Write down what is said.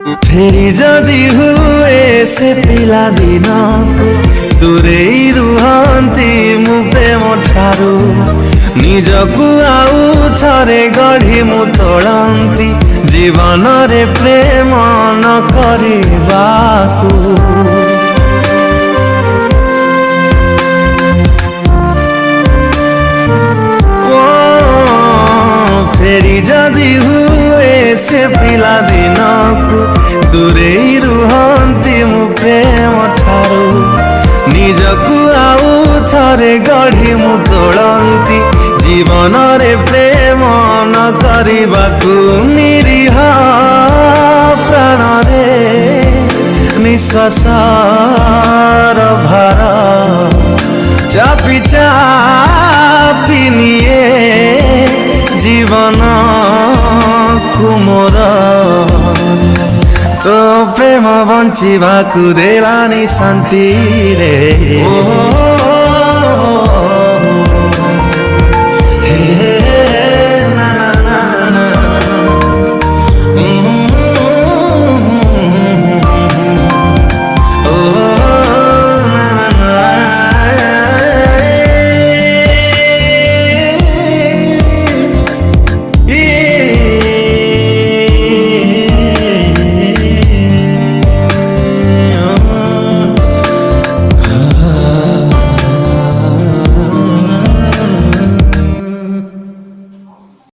फेरी जदि हुए से पिला दिन दूरेई रुहंती मु प्रेम ठारू निजकु आउ थरे गढ़ी मु तोड़ंती जीवन रे प्रेम न करिबाकू फेरी जदि हुए से पिला दिन को दूरे रुहंती मु प्रेम ठारू निजकु आउ थरे गढ़ी मु तोड़ंती जीवन रे प्रेम न करिबाकू निरीह प्राण रे निश्वास भार चापी चापी निए जीवन कुमोर तो प्रेम बंचिबाकू देलानी शांति रे।